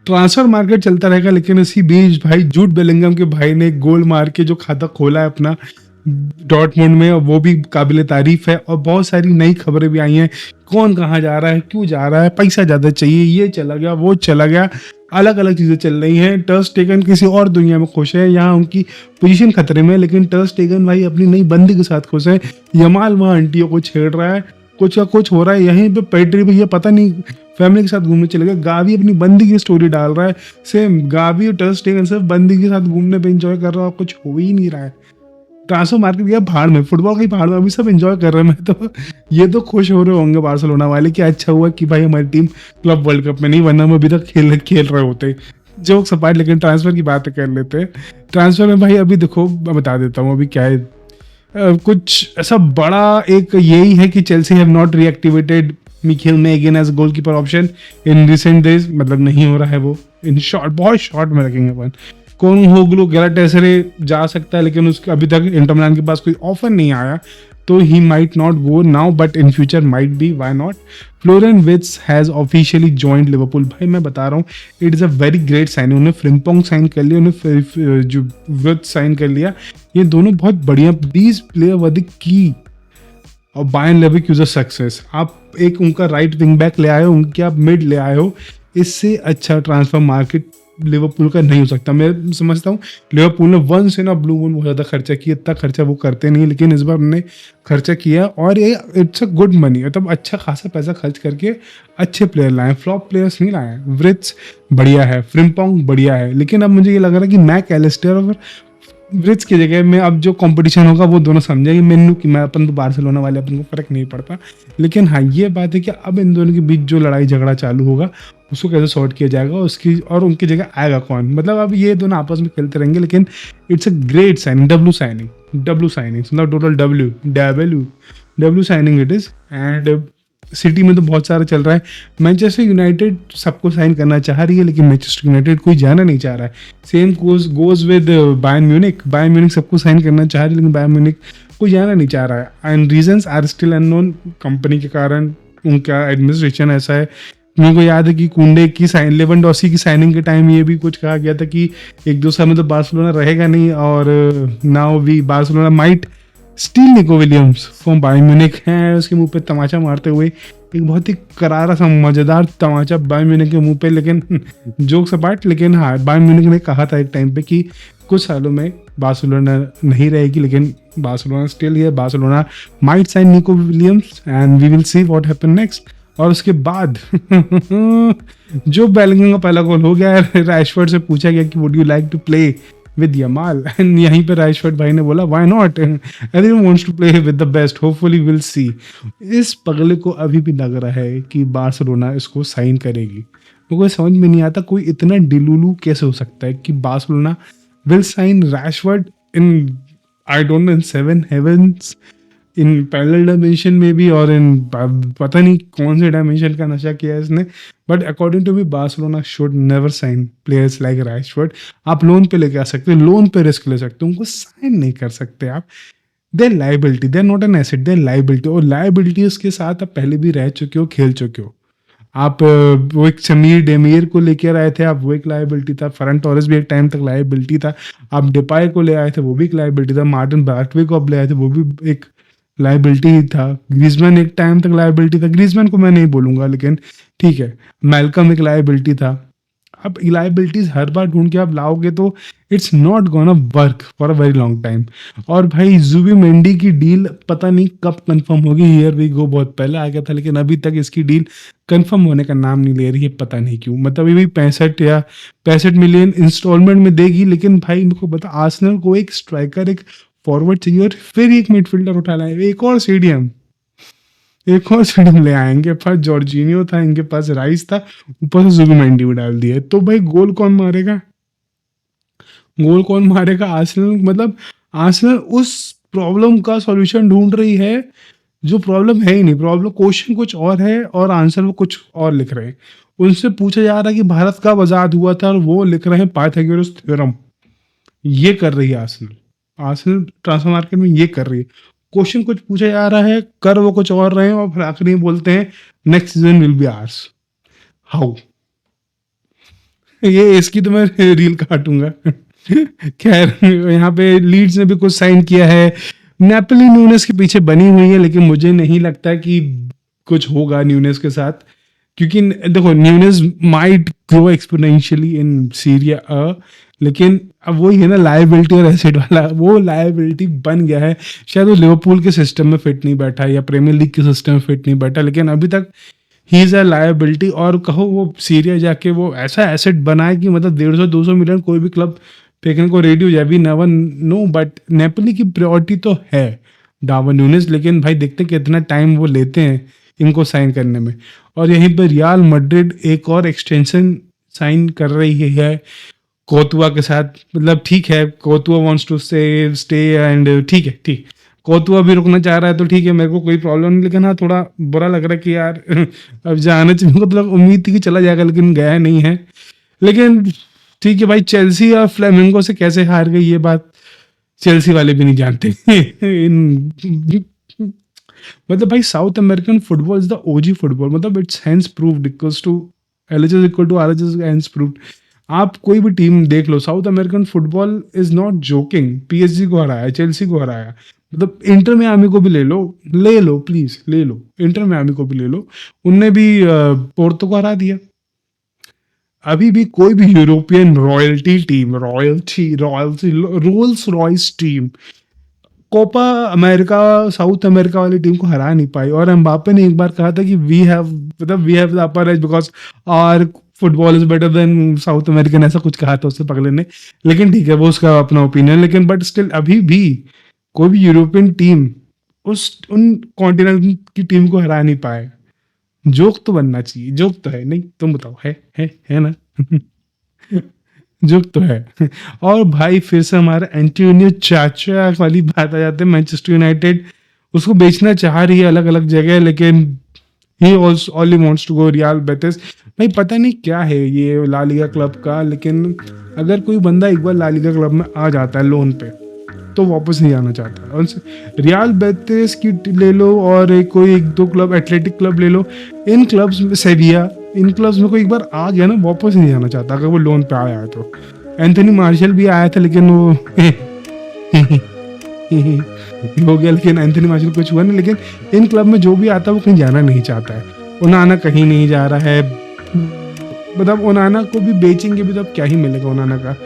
Transfer market चलता रहेगा, लेकिन इसी बीच भाई जूड बेलिंगम के भाई ने गोल मार के जो खाता खोला है अपना डॉर्टमुंड में, और वो भी काबिल तारीफ है। और बहुत सारी नई खबरें भी आई हैं, कौन कहाँ जा रहा है, क्यों जा रहा है, पैसा ज़्यादा चाहिए, ये चला गया, वो चला गया, अलग अलग चीज़ें चल रही हैं। टर स्टेगन किसी और दुनिया में खुश है, यहाँ उनकी पोजीशन खतरे में है, लेकिन टर स्टेगन भाई अपनी नई बंदी के साथ खुश है। यमाल वहाँ आंटियों को छेड़ रहा है, कुछ का कुछ हो रहा है। यहीं पे पेड्री भैया पता नहीं फैमिली के साथ घूमने चले गए। गावी अपनी बंदी की स्टोरी डाल रहा है, सेम गावी और टर स्टेगन सिर्फ बंदी के साथ घूमने पे एंजॉय कर रहा है, कुछ हो ही नहीं रहा है। ट्रांसफर मार्केट गया भाड़ में, फुटबॉल की भाड़ में, अभी सब एंजॉय कर रहे हैं। मैं तो ये तो खुश हो रहे होंगे बार्सिलोना वाले कि अच्छा हुआ कि भाई हमारी टीम क्लब वर्ल्ड कप में नहीं, वरना हम अभी तक खेल रहे होते। जोक सपाट, लेकिन ट्रांसफर की बात कर लेते हैं। ट्रांसफर में भाई अभी देखो, मैं बता देता हूँ अभी क्या है। कुछ ऐसा बड़ा एक यही है कि Chelsea have not reactivated Mike Maignan as goalkeeper option in recent days, मतलब नहीं हो रहा है वो। इन शॉर्ट, बहुत शॉर्ट में रखेंगे अपन। कौन होगलू गैलाटासराय जा सकता है, लेकिन उसके अभी तक इंटर मिलान के पास कोई ऑफर नहीं आया, तो he might not go now, but in future might be, why not. Florian Wirtz has officially joined Liverpool. भाई मैं बता रहा हूँ, it is a very great sign. उन्हें फ्रिम्पोंग साइन कर लिया, उन्हें जो विट्स साइन कर लिया, ये दोनों बहुत बढ़िया। These player were the key और बायर्न लेवरक्यूज़न सक्सेस। आप एक उनका राइट विंग बैक ले आए हो, उनके आप मिड ले आए हो, इससे अच्छा ट्रांसफर मार्केट लिवरपूल का नहीं हो सकता। मैं समझता हूँ लिवरपूल ने once in a blue moon बहुत ज़्यादा खर्चा किया, इतना खर्चा वो करते नहीं, लेकिन इस बार उन्होंने खर्चा किया, और ये इट्स अ गुड मनी, मतलब अच्छा खासा पैसा खर्च करके अच्छे प्लेयर लाए, फ्लॉप प्लेयर्स नहीं लाए। व्रिट्स बढ़िया है, फ्रिम्पोंग बढ़िया है, लेकिन अब मुझे ये लग रहा है कि मैक एलिस्टर और ब्रिज की जगह में अब जो कंपटीशन होगा वो दोनों समझेंगे। मेनू कि मैं अपन तो बार्सिलोना वाले, अपन को फर्क नहीं पड़ता, लेकिन हाँ ये बात है कि अब इन दोनों के बीच जो लड़ाई झगड़ा चालू होगा उसको कैसे सॉर्ट किया जाएगा, उसकी और उनकी जगह आएगा कौन। मतलब अब ये दोनों आपस में खेलते रहेंगे, लेकिन it's a great signing, W signing मतलब total W signing it is. And city में तो बहुत सारा चल रहा है। मैनचेस्टर यूनाइटेड सबको साइन करना चाह रही है, लेकिन मैनचेस्टर यूनाइटेड कोई जाना नहीं चाह रहा है। Same goes with Bayern Munich सबको साइन करना चाह रही है, लेकिन बायर्न म्यूनिक कोई जाना नहीं चाह रहा है। And reasons are still unknown, company के कारण, उनका एडमिनिस्ट्रेशन ऐसा है। मेरे को याद है कि कुंडे की लेवेंडोस्की की साइनिंग के टाइम ये भी कुछ कहा गया था कि 1-2 साल में तो बार्सिलोना रहेगा नहीं, और now we Barcelona might steal Nico Williams from Bayern Munich है। उसके मुंह पे तमाचा मारते हुए एक बहुत ही करारा सा मजेदार तमाचा बायर्न म्यूनिक के मुंह पे, लेकिन जोक सपाट। लेकिन हाँ, बायर्न म्यूनिक ने कहा था एक टाइम पे कि कुछ सालों में बार्सिलोना नहीं रहेगी, लेकिन बार्सिलोना स्टिल है। Barcelona might sign Nico Williams and we will see what happen next. और उसके बाद जो बेलिंगम का पहला गोल हो गया, रैशफोर्ड से पूछा गया कि would you like to play with Yamal, and यहीं पे रैशफोर्ड भाई ने बोला why not, everyone wants to play with the best, hopefully will see. इस पगले को अभी भी लग रहा है कि बार्सिलोना इसको साइन करेगी। मुझे समझ में नहीं आता कोई इतना डिलुलू कैसे हो सकता है कि Barcelona will sign Rashford in, I don't know, in 7 heavens, in parallel dimension में भी, और इन पता नहीं कौन से डायमेंशन का नशा किया है इसने। But according to me Barcelona should never sign players like Rashford. आप लोन पे लेके आ सकते हो, लोन पे रिस्क ले सकते हो, उनको साइन नहीं कर सकते आप। They liability, they not an asset, they liability. और लाइबिलिटीज के साथ आप पहले भी रह चुके हो, खेल चुके हो। आप वो एक समीर डेमियर को लेकर आए थे, आप वो एक लाइबिलिटी था। फरन टोरेस भी एक टाइम तक लाइबिलिटी था। आप डिपाई को ले आए थे, वो भी एक लाइबिलिटी था। मार्टिन ब्रैथवे को आप ले आए थे, वो भी एक लाइबिलिटी ही था। ग्रीजमैन एक टाइम तक लाइबिलिटी था, ग्रीजमैन को मैं नहीं बोलूंगा, लेकिन ठीक है। मैल्कम एक लाइबिलिटी था। अब लाइबिलिटीज हर बार ढूंढ के आप लाओगे तो it's not gonna work for a very long time. और भाई जुबिमेंडी की डील पता नहीं कब कंफर्म होगी, हियर वी गो बहुत पहले आ गया था, लेकिन अभी तक इसकी डील कंफर्म होने का नाम नहीं ले रही है, पता नहीं क्यों। मतलब ये भी 65 मिलियन इंस्टॉलमेंट में देगी, लेकिन भाई मेरे को बता, आर्सेनल को एक स्ट्राइकर, एक फॉरवर्ड चाहिए, और फिर एक मिडफील्डर उठा लाए, एक और ले आएंगे। पास जॉर्जिनियो था, इनके पास राइस था, ऊपर से जुबिमेंडी भी डाल दिया। तो भाई गोल कौन मारेगा? आर्सेनल। मतलब आर्सेनल उस प्रॉब्लम का सॉल्यूशन ढूंढ रही है जो प्रॉब्लम है ही नहीं। प्रॉब्लम, क्वेश्चन कुछ और है और आंसर वो कुछ और लिख रहे हैं। उनसे पूछा जा रहा है कि भारत कब आजाद हुआ था, और वो लिख रहे हैं पाइथागोरस थ्योरम। ये कर रही है आर्सेनल ट्रांसफर मार्केट में, ये कर रही है। क्वेश्चन कुछ पूछा जा रहा है, कर वो कुछ और रहे हैं, और फिर आखिरी में बोलते हैं next season will be ours. How? ये इसकी तो मैं रील काटूंगा। खैर, यहाँ पे लीड्स ने भी कुछ साइन किया है, नेपोली न्यूनेस के पीछे बनी हुई है, लेकिन मुझे नहीं लगता कि कुछ होगा न्यूनेस के साथ, क्योंकि देखो newness might grow exponentially in Syria uh, लेकिन अब वही है ना, लायबिलिटी और एसेट वाला, वो लायबिलिटी बन गया है। शायद वो लिवरपूल के सिस्टम में फिट नहीं बैठा या प्रीमियर लीग के सिस्टम में फिट नहीं बैठा, लेकिन अभी तक ही इज अ लायबिलिटी। और कहो वो सीरिया जाके वो ऐसा एसेट बनाए कि मतलब 150-200 मिलियन कोई भी क्लब फेंकने को रेडी हो जाए, अभी नेवर नो। बट नेपोली की प्रायोरिटी तो है डार्विन न्यूनेस, लेकिन भाई देखते हैं कितना टाइम वो लेते हैं इनको साइन करने में। और यहीं पर रियल मैड्रिड एक और एक्सटेंशन साइन कर रही है कोतुआ के साथ। मतलब ठीक है, कोतुआ वांट्स टू स्टे एंड ठीक है, ठीक, कोतुआ भी रुकना चाह रहा है तो ठीक है, मेरे को कोई प्रॉब्लम नहीं, लेकिन हाँ थोड़ा बुरा लग रहा है कि यार अब जाना चाहिए, मतलब उम्मीद थी कि चला जाएगा लेकिन गया नहीं है। लेकिन ठीक है भाई, चेल्सी और फ्लेमिंगो से कैसे हार गई ये बात चेल्सी वाले भी नहीं जानते। मतलब भाई South American football is the OG football, मतलब it's hence proved equals to LHS equal to RHS hence proved. आप कोई भी टीम देख लो, South American football is not joking. PSG को हराया, चेल्सी को हराया, मतलब इंटर मियामी को भी ले लो प्लीज, ले लो इंटर मियामी को भी ले लो, उनने भी पोर्तो को हरा दिया। अभी भी कोई भी European royalty Rolls Royce team Copa America, South America वाली टीम को हरा नहीं पाई। और एम्बापे ने एक बार कहा था कि we have the upper edge because our football is better than South American, ऐसा कुछ कहा था उससे पगले ने। लेकिन ठीक है, वो उसका अपना ओपिनियन, लेकिन बट स्टिल अभी भी कोई भी यूरोपियन टीम उन कॉन्टिनेंट की टीम को हरा नहीं पाए। जोक तो बनना चाहिए, जोक तो है नहीं, तुम बताओ, है ना? जोक तो है। और भाई फिर से हमारा एंटोनियो चाचा वाली बात आ जाते हैं। मैनचेस्टर यूनाइटेड उसको बेचना चाह रही है अलग अलग जगह, लेकिन he only wants to go Real Betis. भाई पता नहीं क्या है ये ला लीगा क्लब का, लेकिन अगर कोई बंदा एक बार ला लीगा क्लब में आ जाता है लोन पे तो वापस नहीं आना चाहता। और रियल बेटिस की ले लो और कोई 1-2 क्लब, एथलेटिक क्लब ले लो, इन क्लब्स में सेविया, इन क्लब्स में कोई एक बार आ गया ना वापस नहीं आना चाहता अगर वो लोन पे आया है तो। एंथनी मार्शल भी आया था लेकिन वो हो गया, लेकिन एंथनी मार्शल कुछ हुआ नहीं। लेकिन इन क्लब में जो भी आता है वो कहीं जाना नहीं चाहता है। ओनाना कहीं नहीं जा रहा है, मतलब ओनाना को भी बेचेंगे भी तो अब क्या ही मिलेगा ओनाना का,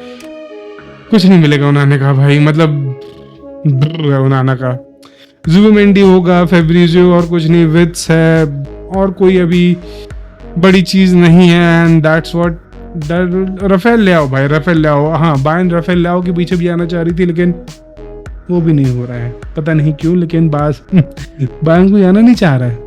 कुछ नहीं मिलेगा ओनाना का भाई, मतलब ओनाना का। जुबिमेंडी होगा, फेब्रिजियो और कुछ नहीं, विट्स है और कोई अभी बड़ी चीज नहीं है। एंड दैट्स व्हाट राफेल लेआओ भाई, राफेल लेआओ, हाँ बायर्न राफेल लेआओ के पीछे भी आना चाह रही थी लेकिन वो भी नहीं हो रहा है, पता नहीं क्यों, लेकिन बायर्न को जाना नहीं चाह रहा है।